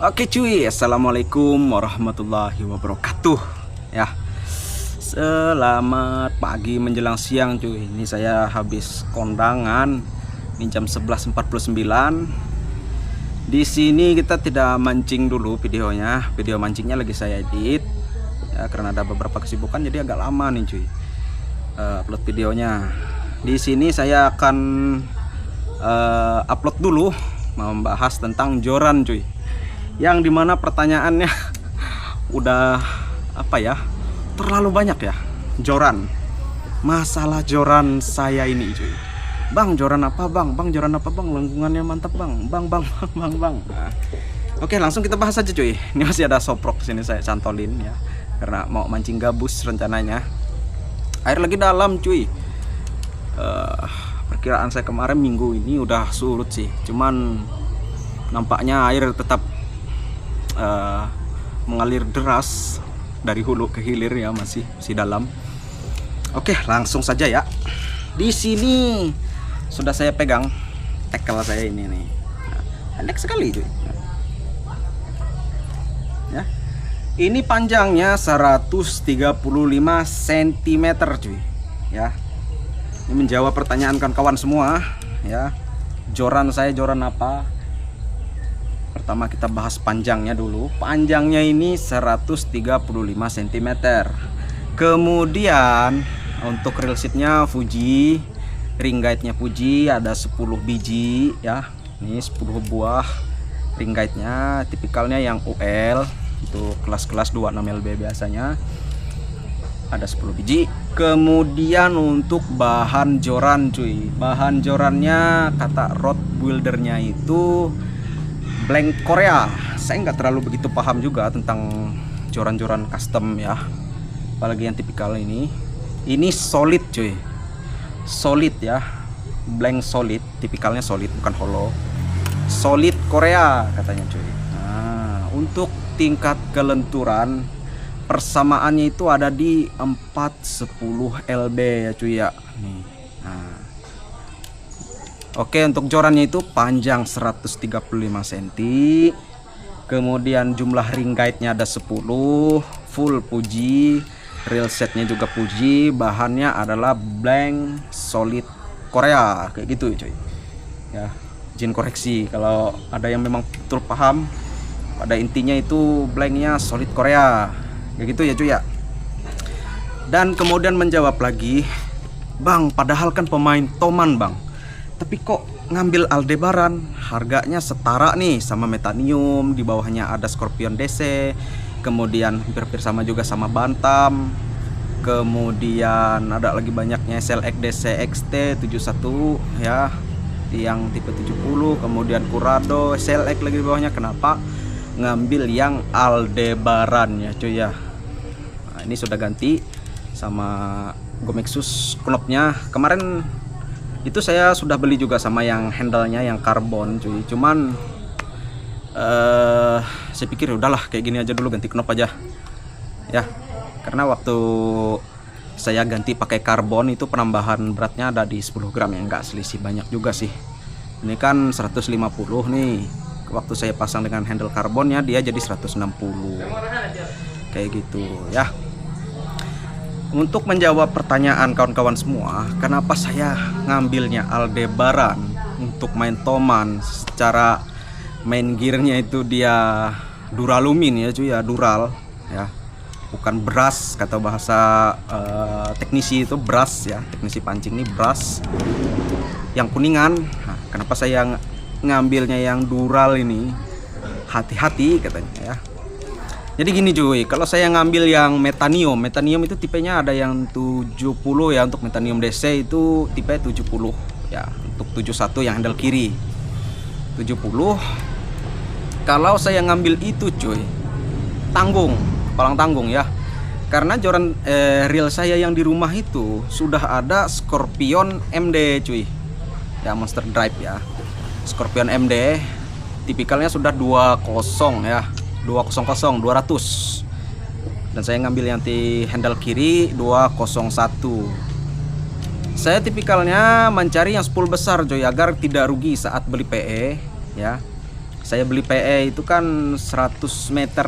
Oke cuy, assalamualaikum warahmatullahi wabarakatuh. Ya, selamat pagi menjelang siang cuy. Ini saya habis kondangan. Ini jam 11.49. Di sini kita tidak mancing dulu videonya. Video mancingnya lagi saya edit. Ya, karena ada beberapa kesibukan jadi agak lama nih cuy. Upload videonya. Di sini saya akan upload dulu membahas tentang joran cuy. Yang dimana pertanyaannya udah apa ya, terlalu banyak ya. Joran, masalah joran saya ini cuy. Bang, joran apa bang? Bang, joran apa bang? Lengkungannya mantap bang. Bang. Nah, oke, langsung kita bahas aja cuy. Ini masih ada soprok sini saya cantolin ya, karena mau mancing gabus rencananya. Air lagi dalam cuy. Perkiraan saya kemarin minggu ini udah surut sih, cuman nampaknya air tetap mengalir deras dari hulu ke hilir ya, masih dalam. Oke, langsung saja ya. Di sini sudah saya pegang tackle saya ini nih. Nah, pendek sekali cuy. Ya. Ini panjangnya 135 cm cuy. Ya. Ini menjawab pertanyaan kawan-kawan semua ya. Joran saya joran apa? Pertama kita bahas panjangnya dulu. Panjangnya ini 135 cm. Kemudian untuk reel seatnya Fuji, ring guide-nya Fuji ada 10 biji ya. Ini 10 buah ring guide-nya, tipikalnya yang UL untuk kelas-kelas 26 lb biasanya. Ada 10 biji. Kemudian untuk bahan joran cuy. Bahan jorannya kata rod buildernya itu blank Korea. Saya nggak terlalu begitu paham juga tentang joran-joran custom ya, apalagi yang tipikal ini. Ini solid cuy, solid ya, blank solid, tipikalnya solid bukan hollow. Solid Korea katanya cuy. Nah, untuk tingkat kelenturan persamaannya itu ada di 410 lb ya cuy ya. Nih. Nah. Oke, untuk jorannya itu panjang 135 cm. Kemudian jumlah ring guide-nya ada 10, full Fuji, reel set-nya juga Fuji, bahannya adalah blank solid Korea kayak gitu cuy. Ya, izin koreksi kalau ada yang memang betul paham. Pada intinya itu blanknya solid Korea. Kayak gitu ya cuy ya. Dan kemudian menjawab lagi, "Bang, padahal kan pemain Toman, Bang. Tapi kok ngambil Aldebaran, harganya setara nih sama Metanium, di bawahnya ada Scorpion DC, kemudian hampir sama juga sama Bantam, kemudian ada lagi banyaknya SLX DC XT 71 ya, yang tipe 70, kemudian Curado SLX lagi di bawahnya. Kenapa ngambil yang Aldebaran ya cuy ya?" Nah, ini sudah ganti sama Gomexus knopnya. Kemarin itu saya sudah beli juga sama yang handle-nya yang karbon cuy. Cuman saya pikir udahlah kayak gini aja dulu, ganti knop aja ya. Karena waktu saya ganti pakai karbon itu penambahan beratnya ada di 10 gram ya, nggak selisih banyak juga sih. Ini kan 150 nih. Waktu saya pasang dengan handle karbonnya dia jadi 160 kayak gitu ya. Untuk menjawab pertanyaan kawan-kawan semua, kenapa saya ngambilnya Aldebaran untuk main Toman, secara main gearnya itu dia duralumin ya cuy ya, dural ya, bukan brass kata bahasa teknisi itu, brass ya, teknisi pancing ini brass yang kuningan. Nah, kenapa saya ngambilnya yang dural ini? Hati-hati katanya ya. Jadi gini cuy, kalau saya ngambil yang Metanium itu tipenya ada yang 70 ya, untuk Metanium DC itu tipe 70 ya, untuk 71 yang handle kiri 70. Kalau saya ngambil itu cuy, tanggung, palang tanggung ya. Karena joran reel saya yang di rumah itu sudah ada Scorpion MD cuy. Ya, Monster Drive ya. Scorpion MD tipikalnya sudah 20 ya. 200, dan saya ngambil yang di handle kiri 201. Saya tipikalnya mencari yang spool besar coy, agar tidak rugi saat beli PE ya. Saya beli PE itu kan 100 meter.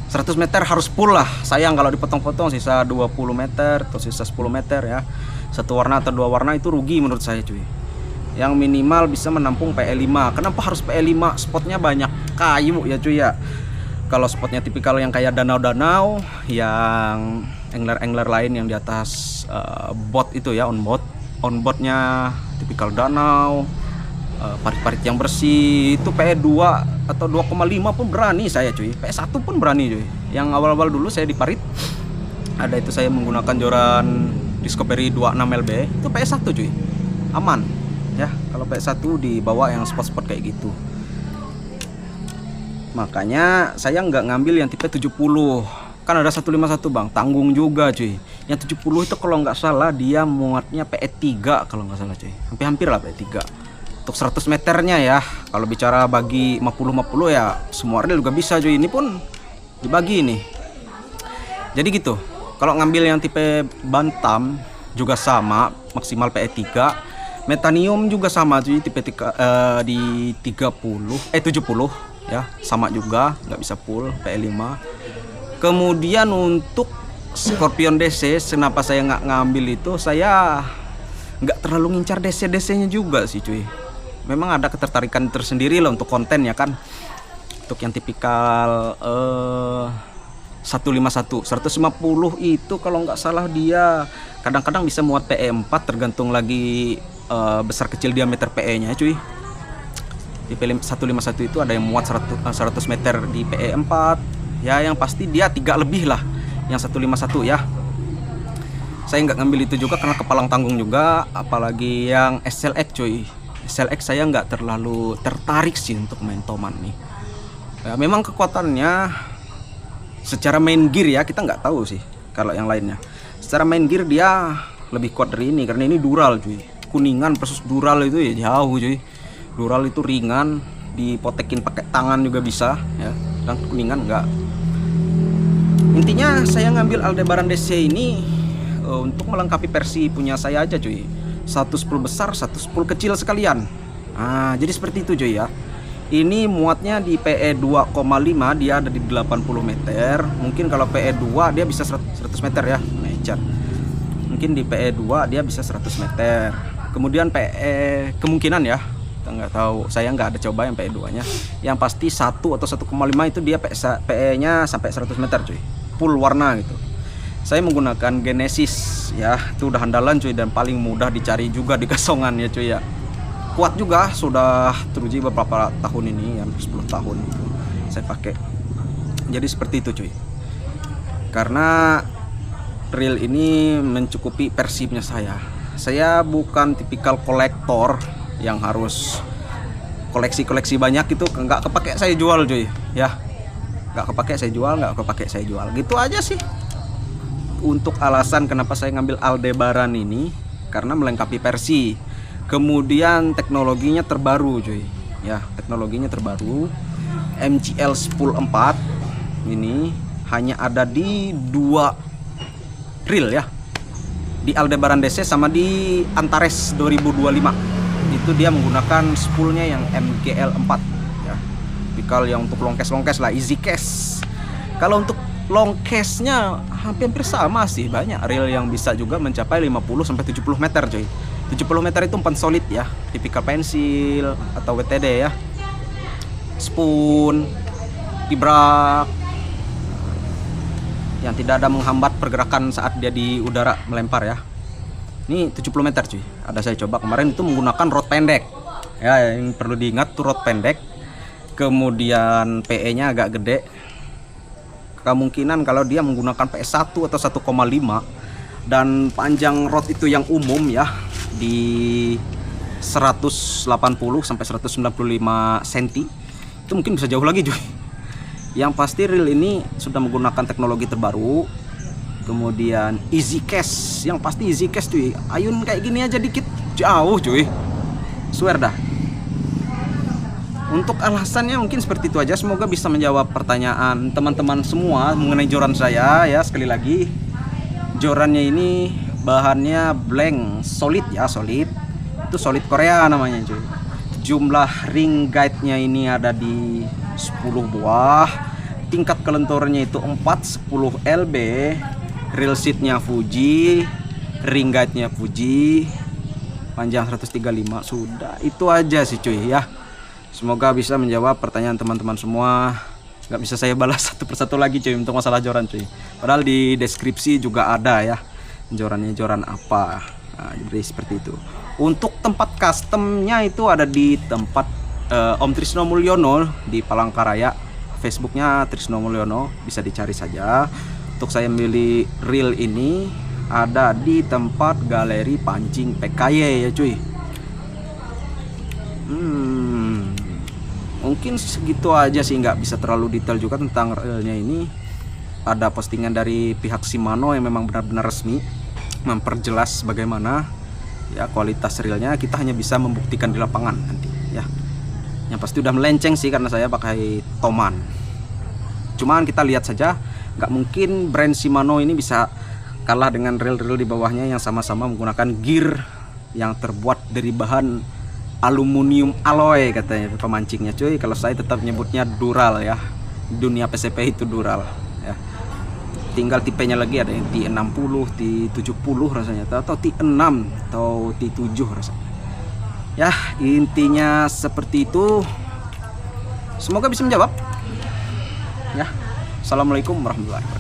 100 meter harus full lah. Sayang kalau dipotong-potong sisa 20 meter atau sisa 10 meter ya. Satu warna atau dua warna itu rugi menurut saya cuy. Yang minimal bisa menampung PE5. Kenapa harus PE5? Spotnya banyak kayu ya cuy ya. Kalau spotnya tipikal yang kayak danau-danau, yang angler-angler lain yang di atas boat itu ya, on boardnya tipikal danau, parit-parit yang bersih, itu PE2 atau 2,5 pun berani saya cuy. PE1 pun berani cuy. Yang awal-awal dulu saya di parit, ada itu saya menggunakan joran Discovery 26 LB, itu PE1 cuy, aman ya. Kalau PE1 dibawa yang spot-spot kayak gitu. Makanya saya nggak ngambil yang tipe 70. Kan ada 151 bang, tanggung juga cuy. Yang 70 itu kalau nggak salah dia muatnya PE3 kalau nggak salah cuy, hampir lah PE3 untuk 100 meternya ya. Kalau bicara bagi 50-50 ya semua reel juga bisa cuy. Ini pun dibagi nih. Jadi gitu. Kalau ngambil yang tipe Bantam juga sama, maksimal PE3. Metanium juga sama cuy, tipe di 70 ya, sama juga, nggak bisa full PE5. Kemudian untuk Scorpion DC, kenapa saya nggak ngambil itu? Saya nggak terlalu ngincar DC-DC-nya juga sih cuy. Memang ada ketertarikan tersendiri lah untuk konten ya kan. Untuk yang tipikal 151, 150 itu kalau nggak salah dia kadang-kadang bisa muat PE4, tergantung lagi besar kecil diameter PE-nya cuy. Di P151 itu ada yang muat 100 meter di PE4 ya, yang pasti dia 3 lebih lah yang 151 ya. Saya nggak ngambil itu juga karena kepalang tanggung juga, apalagi yang SLX cuy. SLX saya nggak terlalu tertarik sih untuk main Toman nih ya. Memang kekuatannya secara main gear ya, kita nggak tahu sih kalau yang lainnya. Secara main gear dia lebih kuat dari ini, karena ini Dural cuy. Kuningan versus Dural itu ya jauh cuy. Dural itu ringan, dipotekin pakai tangan juga bisa ya, dan Kuningan enggak. Intinya saya ngambil Aldebaran DC ini untuk melengkapi versi punya saya aja cuy. Satu spool besar, satu spool kecil sekalian. Nah, jadi seperti itu cuy ya. Ini muatnya di PE 2,5, dia ada di 80 meter. Mungkin kalau PE 2 dia bisa 100 meter ya, meter. Mungkin di PE 2 dia bisa 100 meter. Kemudian PE kemungkinan ya, kita nggak tahu. Saya nggak ada coba yang PE 2 nya. Yang pasti 1 atau 1,5 itu dia PE nya sampai 100 meter cuy. Full warna gitu. Saya menggunakan Genesis ya, itu udah andalan cuy, dan paling mudah dicari juga di kasongan ya cuy ya. Kuat juga, sudah teruji beberapa tahun ini, hampir 10 tahun itu saya pakai. Jadi seperti itu cuy. Karena reel ini mencukupi versi punya saya. Saya bukan tipikal kolektor yang harus koleksi banyak itu, nggak kepake saya jual cuy ya. Nggak kepake saya jual, nggak kepake saya jual, gitu aja sih. Untuk alasan kenapa saya ngambil Aldebaran ini, karena melengkapi versi. Kemudian teknologinya terbaru cuy ya, teknologinya terbaru. MGL spool 4 ini hanya ada di 2 reel ya, di Aldebaran DC sama di Antares 2025. Itu dia menggunakan spoolnya yang MGL 4 ya, tipikal yang untuk long cast lah, easy cast. Kalau untuk long cast-nya hampir sama sih, banyak reel yang bisa juga mencapai 50 sampai 70 meter cuy. 70 meter itu umpan solid ya, tipikal pensil atau WTD ya, spoon, ibrak, yang tidak ada menghambat pergerakan saat dia di udara melempar ya. Ini 70 meter cuy, ada saya coba kemarin itu menggunakan rod pendek ya, yang perlu diingat tuh rod pendek. Kemudian PE nya agak gede. Kemungkinan kalau dia menggunakan PE1 atau 1,5 dan panjang rod itu yang umum ya, di 180 sampai 195 cm, itu mungkin bisa jauh lagi cuy. Yang pasti reel ini sudah menggunakan teknologi terbaru. Kemudian easy cast, yang pasti easy cast cuy. Ayun kayak gini aja dikit jauh cuy, swear dah. Untuk alasannya mungkin seperti itu aja. Semoga bisa menjawab pertanyaan teman-teman semua mengenai joran saya ya. Sekali lagi, jorannya ini bahannya blank solid ya, solid. Itu solid Korea namanya cuy. jumlah ring guide-nya ini ada di 10 buah. Tingkat kelenturannya itu 410 lb. Reel seat-nya Fuji, ring guide-nya Fuji, panjang 135. Sudah, itu aja sih cuy ya. Semoga bisa menjawab pertanyaan teman-teman semua. Nggak bisa saya balas satu persatu lagi cuy untuk masalah joran cuy. Padahal di deskripsi juga ada ya jorannya, joran apa. Nah, jadi seperti itu. Untuk tempat customnya itu ada di tempat Om Trisno Mulyono di Palangkaraya. Facebooknya Trisno Mulyono, bisa dicari saja. Untuk saya milih reel ini ada di tempat Galeri Pancing PKY ya cuy. Mungkin segitu aja sih, nggak bisa terlalu detail juga tentang reelnya ini. Ada postingan dari pihak Shimano yang memang benar-benar resmi memperjelas bagaimana ya kualitas reelnya. Kita hanya bisa membuktikan di lapangan nanti ya. Yang pasti udah melenceng sih karena saya pakai Toman. Cuman kita lihat saja, nggak mungkin brand Shimano ini bisa kalah dengan reel-reel di bawahnya yang sama-sama menggunakan gear yang terbuat dari bahan aluminium alloy katanya pemancingnya cuy. Kalau saya tetap nyebutnya Dural ya. Dunia PCP itu Dural ya. Tinggal tipenya lagi, ada yang T60, T70 rasanya, atau T6 atau T7 rasanya. Ya, intinya seperti itu. Semoga bisa menjawab. Ya. Assalamualaikum warahmatullahi wabarakatuh.